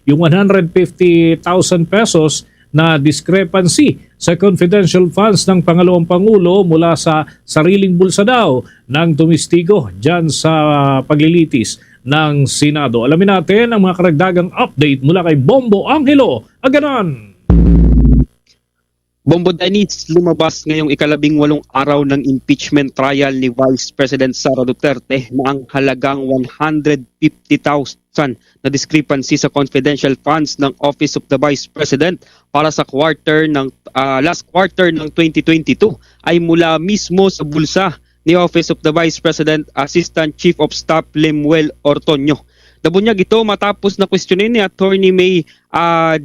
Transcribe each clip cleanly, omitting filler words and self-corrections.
yung 150,000 pesos na discrepancy sa confidential funds ng Pangalawang Pangulo mula sa sariling bulsa daw ng tumistigo dyan sa paglilitis ng Senado. Alamin natin ang mga karagdagang update mula kay Bombo Angelo Aganon. Bombo Dennis, lumabas ngayong ika-18 araw ng impeachment trial ni Vice President Sara Duterte na ang halagang 150,000 na discrepancy sa confidential funds ng Office of the Vice President para sa last quarter ng 2022 ay mula mismo sa bulsa ni Office of the Vice President Assistant Chief of Staff Lemuel Ortonio. Nabunyag ito matapos na kwestiyonin ni Attorney May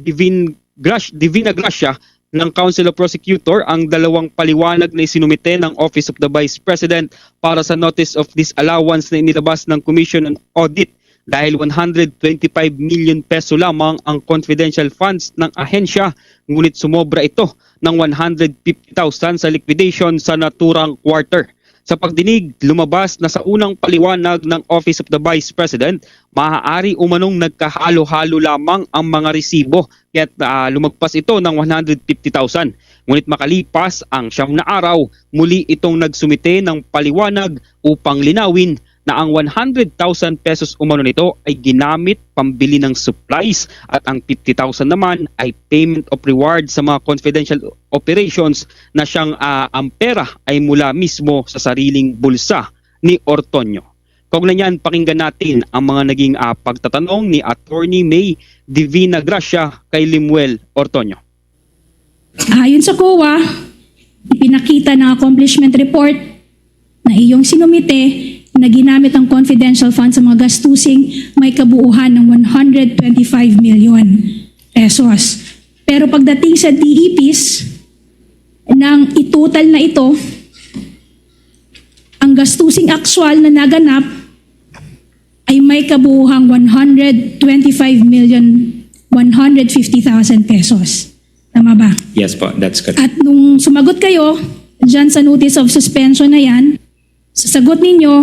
Divina Gracia ng Council of Prosecutor ang dalawang paliwanag na isinumite ng Office of the Vice President para sa Notice of Disallowance na inilabas ng Commission on Audit dahil 125 million peso lamang ang confidential funds ng ahensya, ngunit sumobra ito ng 150,000 sa liquidation sa naturang quarter. Sa pagdinig, lumabas na sa unang paliwanag ng Office of the Vice President, maaari umanong nagkahalo-halo lamang ang mga resibo kaya't lumagpas ito ng 150,000. Ngunit makalipas ang 9 na araw, muli itong nagsumite ng paliwanag upang linawin na ang 100,000 pesos umano nito ay ginamit pambili ng supplies at ang 50,000 naman ay payment of reward sa mga confidential operations na siyang ang pera ay mula mismo sa sariling bulsa ni Ortonio. Kaugnay niyan, pakinggan natin ang mga naging pagtatanong ni Attorney May Divina Gracia kay Lemuel Ortonio. Ayon sa COA, ipinakita ng accomplishment report na iyong sinumite na ginamit ang confidential funds sa mga gastusing may kabuuhan ng 125 million pesos. Pero pagdating sa DEPs, nang itotal na ito, ang gastusing actual na naganap ay may kabuuhang 125 million 150,000 pesos. Tama ba? Yes po, that's correct. At nung sumagot kayo dyan sa notice of suspension na yan, sa sagot ninyo,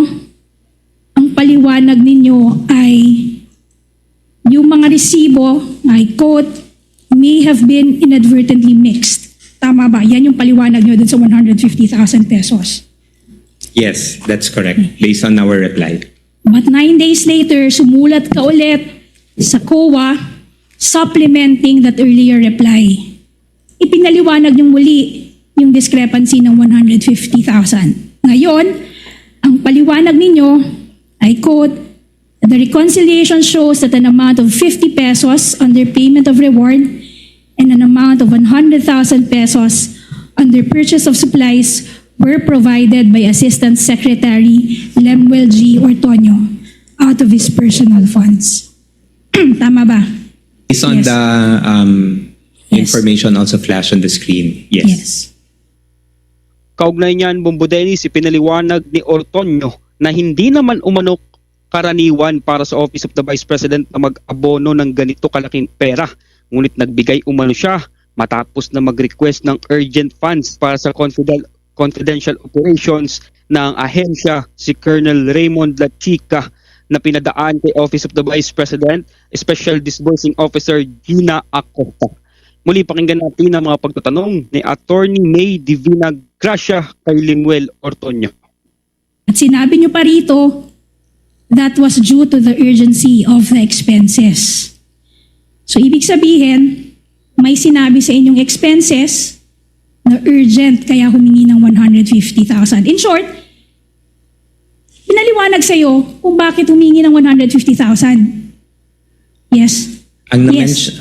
ang paliwanag ninyo ay yung mga resibo, I quote, may have been inadvertently mixed. Tama ba? Yan yung paliwanag nyo dun sa 150,000 pesos. Yes, that's correct, based on our reply. But 9 days later, sumulat ka ulit sa COA supplementing that earlier reply. Ipinaliwanag nyo muli yung discrepancy ng 150,000. Ngayon, ang paliwanag ninyo, I quote, the reconciliation shows that an amount of 50 pesos under payment of reward and an amount of 100,000 pesos under purchase of supplies were provided by Assistant Secretary Lemuel G. Ortonio out of his personal funds. Tama ba? Based on Yes. the Yes. information also flashed on the screen, yes. Kaugnay niyan, Bombo Dennis, ipinaliwanag ni Ortonio na hindi naman umano karaniwan para sa Office of the Vice President na mag-abono ng ganito kalaking pera. Ngunit nagbigay umano siya matapos na mag-request ng urgent funds para sa confidential operations ng ahensya si Colonel Raymond Lachica na pinadaan kay Office of the Vice President, Special Disbursing Officer Gina Acosta. Muli pakinggan natin ang mga pagtatanong ni Attorney May Divina Gracia kay Lemuel Ortonio. At sinabi nyo pa rito, that was due to the urgency of the expenses. So ibig sabihin, may sinabi sa inyong expenses na urgent kaya humingi ng 150,000. In short, pinaliwanag sa iyo kung bakit humingi ng 150,000. Yes? Ang Yes.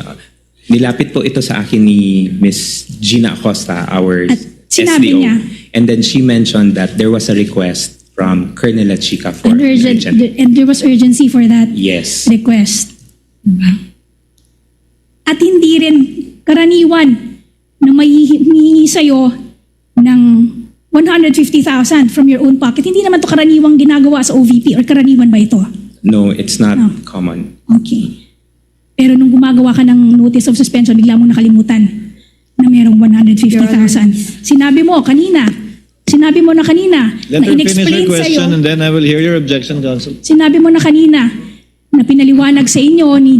nilapit po ito sa akin ni Miss Gina Acosta, our At sinabi SDO. niya, And then she mentioned that there was a request from Colonel Lachica for and urgent, urgent. and there was urgency for that Yes. request. Diba? At hindi rin karaniwan na may hihingi sa'yo ng 150,000 from your own pocket. Hindi naman to karaniwang ginagawa sa OVP or karaniwan ba ito? No, it's not No. common. Okay. Pero nung gumagawa ka ng notice of suspension, bigla mong nakalimutan na mayroong 150,000. Sinabi mo na kanina Let na her finish her in-explain question sa'yo, and then I will hear your objection, counsel. sinabi mo na kanina na pinaliwanag sa inyo ni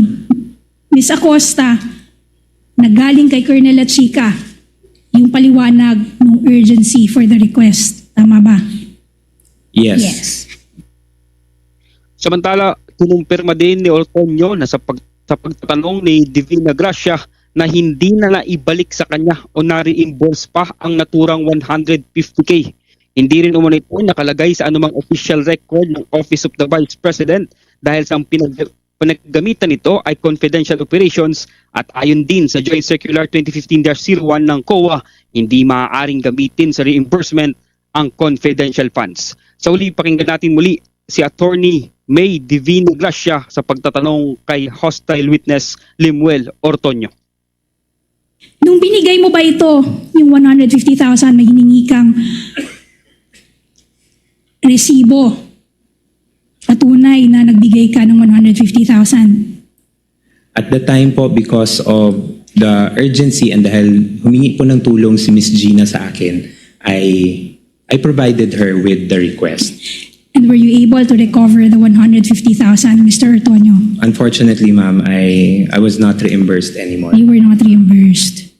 Ms. Acosta, nagaling kay Colonel Lachica yung paliwanag ng urgency for the request. Tama ba? Yes. Samantala, kinumpirma din ni Ortonio na sa pagtatanong ni Divina Gracia na hindi na naibalik sa kanya o na-reimburse pa ang naturang 150K. Hindi rin umano ito nakalagay sa anumang official record ng Office of the Vice President dahil sa pinaggamitan nito ay confidential operations at ayon din sa Joint Circular 2015-01 ng COA, hindi maaaring gamitin sa reimbursement ang confidential funds. Sa uli, pakinggan natin muli si Attorney May Divina Gracia sa pagtatanong kay hostile witness Limuel Ortonio. Nung binigay mo ba ito, yung 150,000, may hiningi kang resibo, patunay na nagbigay ka ng 150,000? At the time po, because of the urgency and dahil humingi po ng tulong si Miss Gina sa akin, I provided her with the request. And were you able to recover the 150,000, Mr. Ortonio? Unfortunately, ma'am, I was not reimbursed anymore. You were not reimbursed.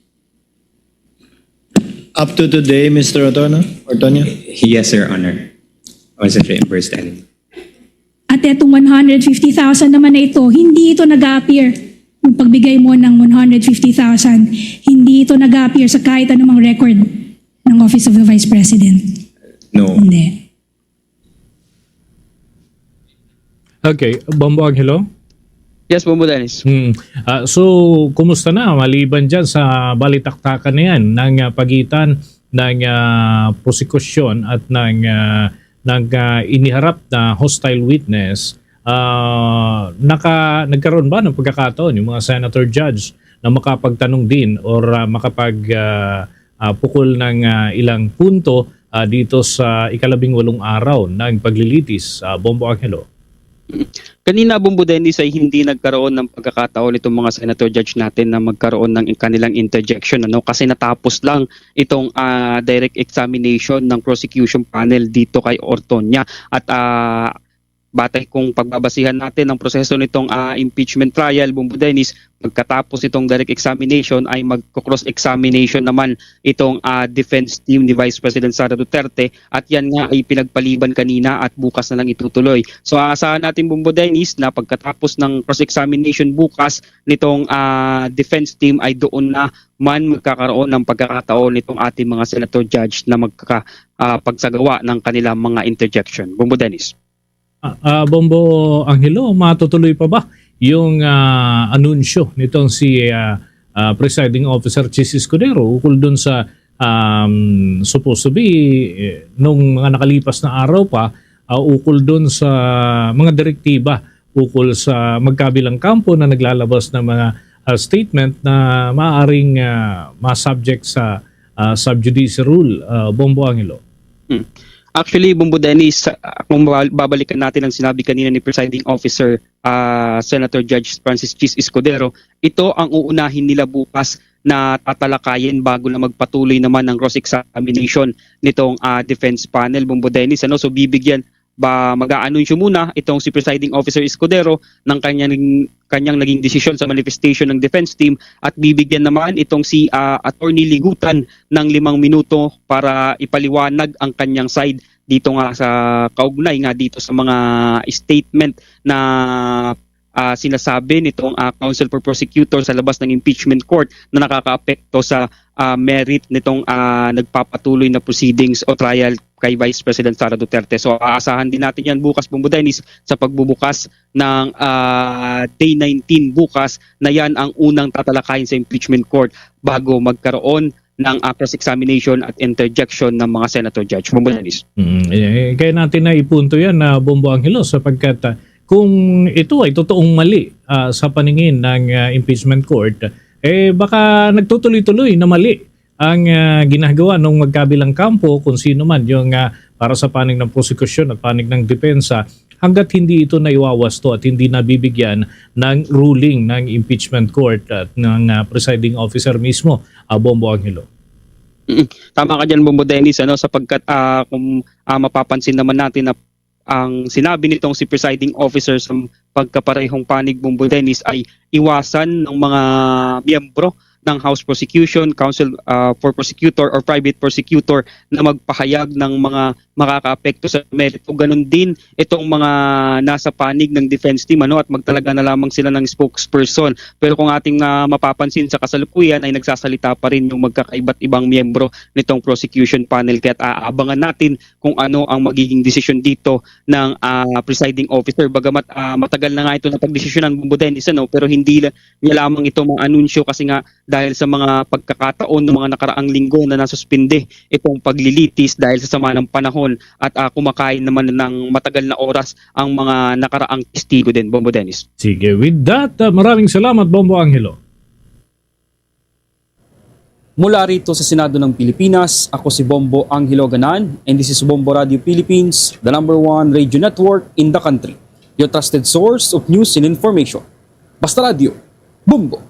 Up to today, Mr. Ortonio? Yes, Your Honor. I wasn't reimbursed anymore. At etong 150,000 naman na ito, hindi ito nag-appear. Yung pagbigay mo ng 150,000, hindi ito nag-appear sa kahit anumang record ng Office of the Vice President. No. Hindi. Okay, Bombo Angelo? Yes, Bombo Dennis. So, kumusta na maliban dyan sa balitaktakan na yan ng pagitan ng prosekusyon at ng iniharap na hostile witness, nagkaroon ba ng pagkakataon yung mga senator judge na makapagtanong din or makapagpukol ng ilang punto dito sa ika-18 araw ng paglilitis, Bombo Angelo? Kanina, Bombo Dennis, ay hindi nagkaroon ng pagkakataon itong mga senator judge natin na magkaroon ng kanilang interjection, kasi natapos lang itong direct examination ng prosecution panel dito kay Ortonia. At batay kung pagbabasihan natin ang proseso nitong impeachment trial, Bombo Dennis, pagkatapos itong direct examination ay magko-cross-examination naman itong defense team ni Vice President Sara Duterte, at yan nga ay pinagpaliban kanina at bukas na lang itutuloy. So aasahan natin, Bombo Dennis, na pagkatapos ng cross-examination bukas nitong defense team ay doon na man magkakaroon ng pagkakataon nitong ating mga senator judge na magkakapagsagawa ng kanilang mga interjection. Bombo Dennis. Bombo Angelo, matutuloy pa ba yung anunsyo nitong si Presiding Officer Chis Escudero ukol dun sa supposed to be nung mga nakalipas na araw pa ukol dun sa mga direktiba ukol sa magkabilang kampo na naglalabas ng mga statement na maaaring ma-subject sa sub judice rule, Bombo Angelo? Actually, Bombo Dennis, kung babalikan natin ang sinabi kanina ni Presiding Officer Senator Judge Francis Chis Escudero, ito ang uunahin nila bukas na tatalakayin bago na magpatuloy naman ng cross-examination nitong defense panel, Bombo Dennis. So bibigyan mag-aanunsyo muna itong si Presiding Officer Escudero ng kanyang naging desisyon sa manifestation ng defense team, at bibigyan naman itong si Attorney Ligutan ng 5 minuto para ipaliwanag ang kanyang side dito nga sa kaugnay nga dito sa mga statement na sinasabi nitong Counsel for Prosecutor sa labas ng impeachment court na nakakaapekto sa merit nitong nagpapatuloy na proceedings o trial kay Vice President Sara Duterte. So aasahan din natin yan bukas, Bombo Dennis, sa pagbubukas ng Day 19 bukas, na yan ang unang tatalakayin sa impeachment court bago magkaroon ng cross-examination at interjection ng mga senator judge. Bombo Dennis. Kaya natin na ipunto yan na Bombo Angelo, sapagkat kung ito ay totoong mali sa paningin ng impeachment court, baka nagtutuloy-tuloy na mali ang ginagawa ng magkabilang kampo, kung sino man yung para sa panig ng prosekusyon at panig ng depensa, hanggat hindi ito naiwawasto at hindi nabibigyan ng ruling ng impeachment court at ng presiding officer mismo, Bombo Angelo. Tama ka dyan, Bombo Dennis, sapagkat kung mapapansin naman natin na ang sinabi nitong si Presiding Officer sa pagkaparehong panig, Bombo Dennis, ay iwasan ng mga miyembro ng House Prosecution, Council for Prosecutor or Private Prosecutor na magpahayag ng mga makakaapekto sa merito. Ganon din itong mga nasa panig ng defense team at magtalaga na lamang sila ng spokesperson. Pero kung ating mapapansin sa kasalukuyan ay nagsasalita pa rin yung magkakaiba't ibang miyembro nitong prosecution panel. Kaya aabangan natin kung ano ang magiging desisyon dito ng presiding officer. Bagamat matagal na nga ito na pagdesisyonan, Bombo Dennis, pero hindi niya lamang ito mga anunsyo kasi nga dahil sa mga pagkakataon ng mga nakaraang linggo na nasuspinde itong paglilitis dahil sa sama ng panahon at kumakain naman ng matagal na oras ang mga nakaraang testigo din, Bombo Dennis. Sige, with that, maraming salamat, Bombo Angelo. Mula rito sa Senado ng Pilipinas, ako si Bombo Angelo Ganan and this is Bombo Radio Philippines, the #1 radio network in the country. Your trusted source of news and information. Basta Radio, Bombo!